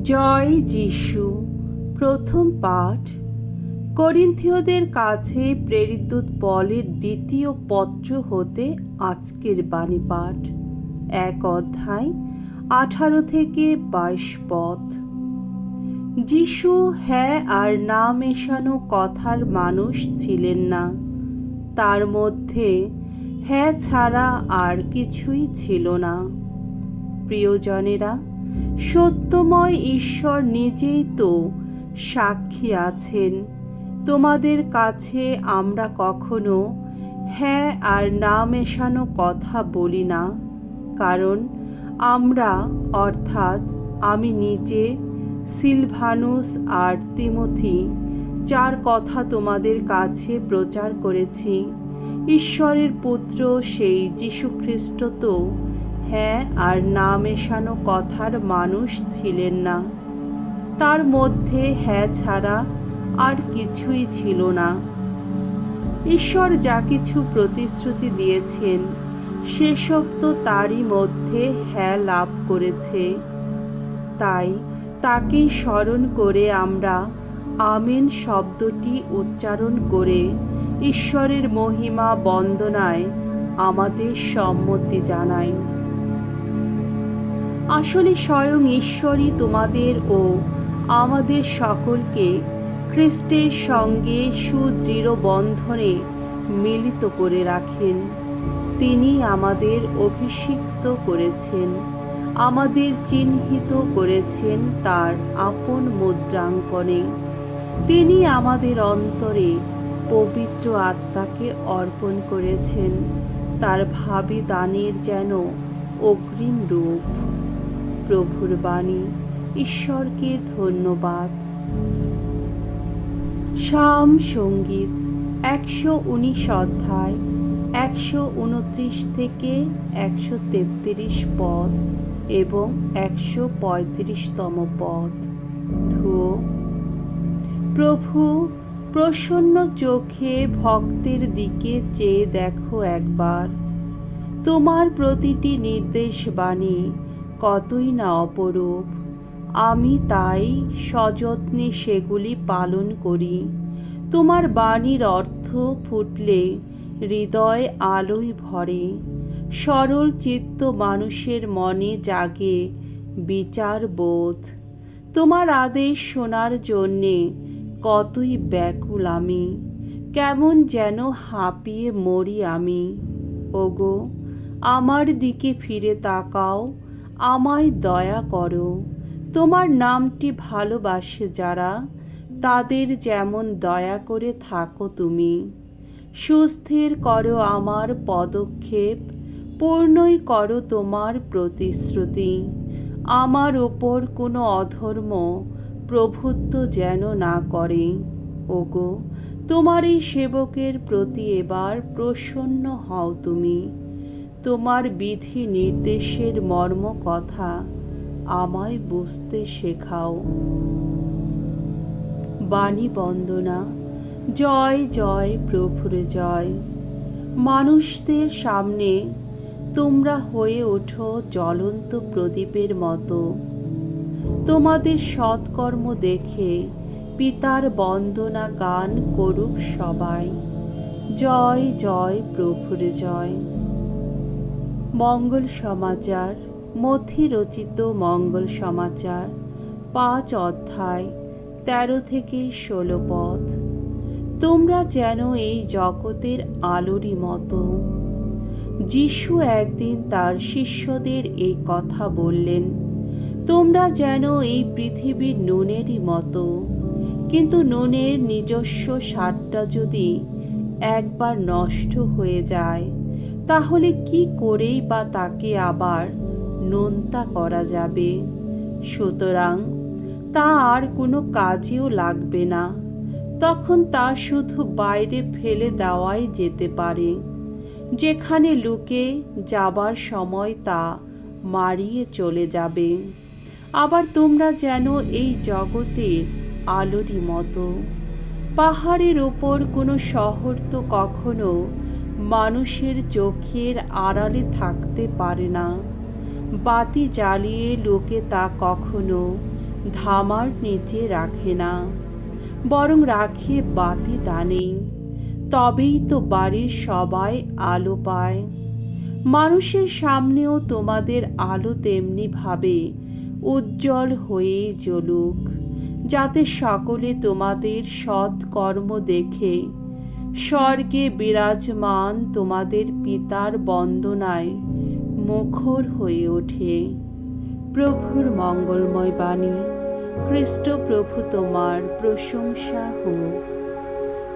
জয় যিশু। প্রথম পাঠ করিন্থীয়দের কাছে প্রেরিতদূত পলের দ্বিতীয় পত্র হতে আজকের বাণী পাঠ, 1 অধ্যায় 18 থেকে 22 পদ। যিশু হ্যাঁ আর না মেশানো কথার মানুষ ছিলেন না, তার মধ্যে হ্যাঁ ছাড়া আর কিছুই ছিল না। প্রিয়জনেরা, সত্যময় ঈশ্বর নিজেই তো সাক্ষী আছেন, তোমাদের কাছে আমরা কখনো হ্যাঁ আর না মেশানো কথা বলি না। কারণ আমরা অর্থাৎ আমি নিজে, সিলভানুস আর তিমথি, যার কথা তোমাদের কাছে প্রচার করেছি, ঈশ্বরের পুত্র সেই যীশুখ্রিস্ট তো হ্যাঁ আর না মেশানো কথার মানুষ ছিলেন না, তার মধ্যে হ্যাঁ ছাড়া আর কিছুই ছিল না। ঈশ্বর যা কিছু প্রতিশ্রুতি দিয়েছেন সেসব তো তারই মধ্যে হ্যাঁ লাভ করেছে। তাই তাকেই স্মরণ করে আমরা আমেন শব্দটি উচ্চারণ করে ঈশ্বরের মহিমা বন্দনায় আমাদের সম্মতি জানাই। আসলে স্বয়ং ঈশ্বরই তোমাদের ও আমাদের সকলকে খ্রিস্টের সঙ্গে সুদৃঢ় বন্ধনে মিলিত করে রাখেন। তিনি আমাদের অভিষিক্ত করেছেন, আমাদের চিহ্নিত করেছেন তার আপন মুদ্রাঙ্কনে। তিনি আমাদের অন্তরে পবিত্র আত্মাকে অর্পণ করেছেন, তার ভাবী দানের যেন অগ্রিম রূপ। প্রভুর বাণী। ঈশ্বরকে ধন্যবাদ। সাম সঙ্গীত 119 অধ্যায় 129 থেকে 133 পদ এবং 135তম পদ। ধুয়ো। প্রভু, প্রসন্ন চোখে ভক্তের দিকে চেয়ে দেখো একবার। তোমার প্রতিটি নির্দেশ বাণী কতই না অপরূপ, আমি তাই সযত্নে সেগুলি পালন করি। তোমার বাণীর অর্থ ফুটলে হৃদয় আলোয় ভরে, সরল চিত্ত মানুষের মনে জাগে বিচার বোধ। তোমার আদেশ শোনার জন্যে কতই ব্যাকুল আমি, কেমন যেন হাঁপিয়ে মরি আমি। ওগো, আমার দিকে ফিরে তাকাও, আমায় দয়া করো। তোমার নামটি ভালোবাসে যারা, তাদের যেমন দয়া করে থাকো তুমি। সুস্থির করো আমার পদক্ষেপ, পূর্ণই করো তোমার প্রতিশ্রুতি। আমার ওপর কোনো অধর্ম প্রভুত্ব যেন না করে। ওগো, তোমার এই সেবকের প্রতি এবার প্রসন্ন হও তুমি। তোমার বিধি নির্দেশের মর্ম কথা আমায় বুঝতে শেখাও। বাণী বন্দনা। জয় জয় প্রভুর জয়। মানুষদের সামনে তোমরা হয়ে ওঠো জ্বলন্ত প্রদীপের মতো। তোমাদের সৎকর্ম দেখে পিতার বন্দনা গান করুক সবাই। জয় জয় প্রভুর জয়। মঙ্গল সমাচার। মথি রচিত মঙ্গল সমাচার 5 অধ্যায় 13 থেকে 16 পদ। তোমরা যেন এই জগতের আলোরই মতো। যিশু একদিন তার শিষ্যদের এই কথা বললেন, তোমরা যেন এই পৃথিবীর নুনেরই মতো। কিন্তু নুনের নিজস্ব স্বাদটা যদি একবার নষ্ট হয়ে যায়, তাহলে কি করেই বা তাকে আবার নোনতা করা যাবে? সুতরাং তা আর কোনো কাজেও লাগবে না, তখন তা শুধু বাইরে ফেলে দেওয়াই যেতে পারে, যেখানে লুকে যাবার সময় তা মারিয়ে চলে যাবে। আবার তোমরা যেন এই জগতের আলোরই মতো। পাহাড়ের ওপর কোনো শহর তো কখনো মানুষের চোখের আড়ালে থাকতে পারে না। বাতি জ্বালিয়ে লোকে তা কখনো ধামার নিচে রাখে না, বরং রাখে বাতি দানে। তবেই তো বাড়ির সবাই আলো পায়। মানুষের সামনেও তোমাদের আলো তেমনি ভাবে উজ্জ্বল হয়ে জ্বলুক, যাতে সকলে তোমাদের সৎ কর্ম দেখে স্বর্গে বিরাজমান তোমাদের পিতার বন্দনায় মুখর হয়ে ওঠে। প্রভুর মঙ্গলময় বাণী। খ্রিস্ট প্রভু তোমার প্রশংসা হোক।